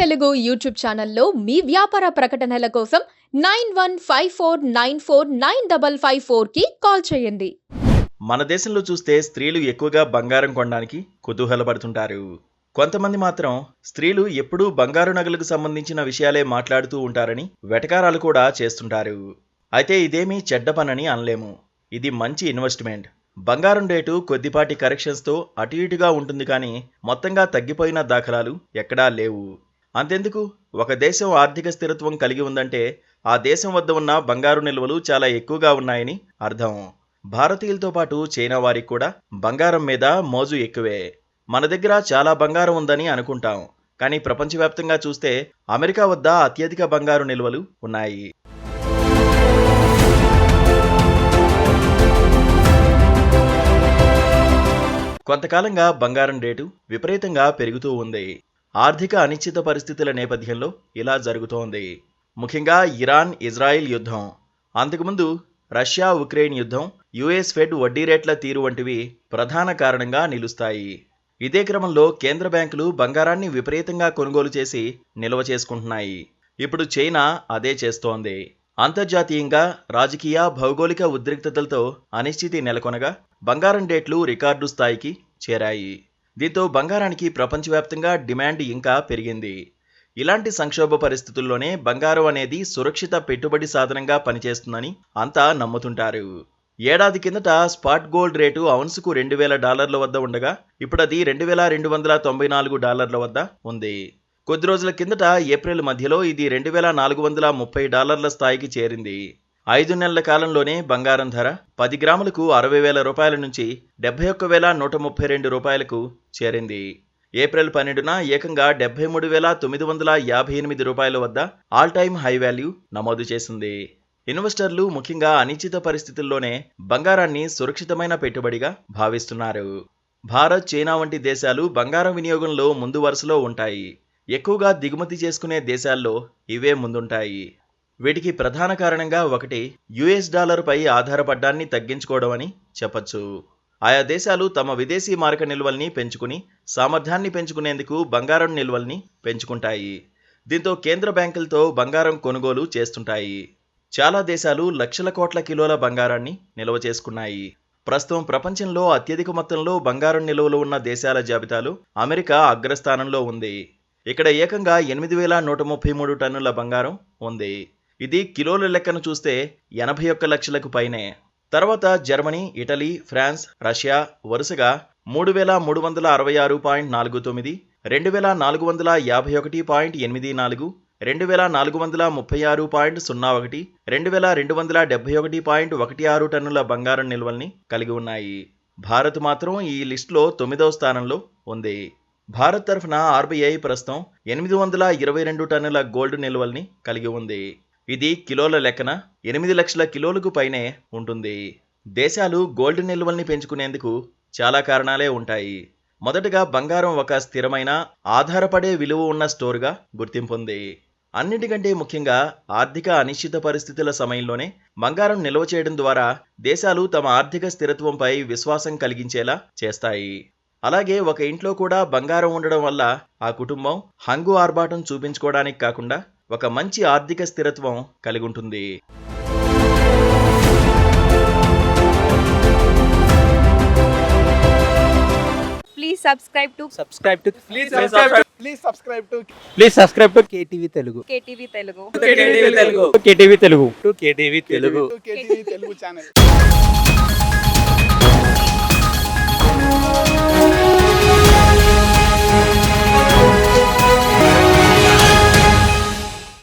Telugu YouTube ఛానల్లో మీ వ్యాపార ప్రకటనల కోసం 9154949554 కి కాల్ చేయండి. మన దేశంలో చూస్తే స్త్రీలు ఎక్కువగా బంగారం కొనడానికి కుతూహలపడుతుంటారు. కొంతమంది మాత్రం స్త్రీలు ఎప్పుడూ బంగారు నగలకు సంబంధించిన విషయాలే మాట్లాడుతూ ఉంటారని వెటకారాలు కూడా చేస్తుంటారు. అయితే ఇదేమీ చెడ్డ పనని అనలేము. ఇది మంచి ఇన్వెస్ట్మెంట్. బంగారం రేటు కొద్దిపాటి కరెక్షన్స్తో అటు ఇటుగా ఉంటుంది, కానీ మొత్తంగా తగ్గిపోయిన దాఖలాలు ఎక్కడా లేవు. అంతెందుకు, ఒక దేశం ఆర్థిక స్థిరత్వం కలిగి ఉందంటే ఆ దేశం వద్ద ఉన్న బంగారు నిల్వలు చాలా ఎక్కువగా ఉన్నాయని అర్థం. భారతీయులతో పాటు చైనా వారికి కూడా బంగారం మీద మోజు ఎక్కువే. మన దగ్గర చాలా బంగారం ఉందని అనుకుంటాం, కానీ ప్రపంచవ్యాప్తంగా చూస్తే అమెరికా వద్ద అత్యధిక బంగారు నిల్వలు ఉన్నాయి. కొంతకాలంగా బంగారం రేటు విపరీతంగా పెరుగుతూ ఉంది. ఆర్థిక అనిశ్చిత పరిస్థితుల నేపథ్యంలో ఇలా జరుగుతోంది. ముఖ్యంగా ఇరాన్ ఇజ్రాయిల్ యుద్ధం, అంతకుముందు రష్యా ఉక్రెయిన్ యుద్ధం, యుఎస్ ఫెడ్ వడ్డీ రేట్ల తీరు వంటివి ప్రధాన కారణంగా నిలుస్తాయి. ఇదే క్రమంలో కేంద్ర బ్యాంకులు బంగారాన్ని విపరీతంగా కొనుగోలు చేసి నిల్వ చేసుకుంటున్నాయి. ఇప్పుడు చైనా అదే చేస్తోంది. అంతర్జాతీయంగా రాజకీయ భౌగోళిక ఉద్రిక్తతలతో అనిశ్చితి నెలకొనగా బంగారం రేట్లు రికార్డు స్థాయికి చేరాయి. దీంతో బంగారానికి ప్రపంచవ్యాప్తంగా డిమాండ్ ఇంకా పెరిగింది. ఇలాంటి సంక్షోభ పరిస్థితుల్లోనే బంగారం అనేది సురక్షిత పెట్టుబడి సాధనంగా పనిచేస్తుందని అంతా నమ్ముతుంటారు. ఏడాది కిందట స్పాట్ గోల్డ్ రేటు ఔన్సుకు $2,000 వద్ద ఉండగా ఇప్పుడు అది $2,294 వద్ద ఉంది. కొద్ది రోజుల కిందట ఏప్రిల్ మధ్యలో ఇది $2,430 స్థాయికి చేరింది. 5 నెలల కాలంలోనే బంగారం ధర 10 గ్రాములకు $60,000 నుంచి $71,132 చేరింది. ఏప్రిల్ 12న ఏకంగా $73,958 వద్ద ఆల్ టైమ్ హై వాల్యూ నమోదు చేసింది. ఇన్వెస్టర్లు ముఖ్యంగా అనిశ్చిత పరిస్థితుల్లోనే బంగారాన్ని సురక్షితమైన పెట్టుబడిగా భావిస్తున్నారు. భారత్, చైనా వంటి దేశాలు బంగారం వినియోగంలో ముందు వరుసలో ఉంటాయి. ఎక్కువగా దిగుమతి చేసుకునే దేశాల్లో ఇవే ముందుంటాయి. వీటికి ప్రధాన కారణంగా ఒకటి యుఎస్ డాలర్పై ఆధారపడ్డాన్ని తగ్గించుకోవడం అని చెప్పచ్చు. ఆయా దేశాలు తమ విదేశీ మారక నిల్వల్ని పెంచుకుని సామర్థ్యాన్ని పెంచుకునేందుకు బంగారం నిల్వల్ని పెంచుకుంటాయి. దీంతో కేంద్ర బ్యాంకులతో బంగారం కొనుగోలు చేస్తుంటాయి. చాలా దేశాలు లక్షల కోట్ల కిలోల బంగారాన్ని నిల్వ చేసుకున్నాయి. ప్రస్తుతం ప్రపంచంలో అత్యధిక మొత్తంలో బంగారం నిల్వలు ఉన్న దేశాల జాబితాలో అమెరికా అగ్రస్థానంలో ఉంది. ఇక్కడ ఏకంగా 8,133 టన్నుల బంగారం ఉంది. ఇది కిలోల లెక్కను చూస్తే 81 లక్షలకు పైనే. తర్వాత జర్మనీ, ఇటలీ, ఫ్రాన్స్, రష్యా వరుసగా 3,366.49, 2,451.84, 2,436.01, 2,271.16 టన్నుల బంగారం నిల్వల్ని కలిగి ఉన్నాయి. భారత్ మాత్రం ఈ లిస్టులో 9వ స్థానంలో ఉంది. భారత్ తరఫున ఆర్బీఐ ప్రస్తుతం 822 టన్నుల గోల్డ్ నిల్వల్ని కలిగి ఉంది. ఇది కిలోల లెక్కన 8 లక్షల కిలోలకు పైనే ఉంటుంది. దేశాలు గోల్డ్ నిల్వల్ని పెంచుకునేందుకు చాలా కారణాలే ఉంటాయి. మొదటగా బంగారం ఒక స్థిరమైన, ఆధారపడే విలువ ఉన్న స్టోర్గా గుర్తింపుంది. అన్నిటికంటే ముఖ్యంగా ఆర్థిక అనిశ్చిత పరిస్థితుల సమయంలోనే బంగారం నిల్వ చేయడం ద్వారా దేశాలు తమ ఆర్థిక స్థిరత్వంపై విశ్వాసం కలిగించేలా చేస్తాయి. అలాగే ఒక ఇంట్లో కూడా బంగారం ఉండడం వల్ల ఆ కుటుంబం హంగు ఆర్భాటం చూపించుకోవడానికి కాకుండా ఒక మంచి ఆర్థిక స్థిరత్వం కలిగి ఉంటుంది. Please subscribe to KTV Telugu. KTV Telugu KTV Telugu channel.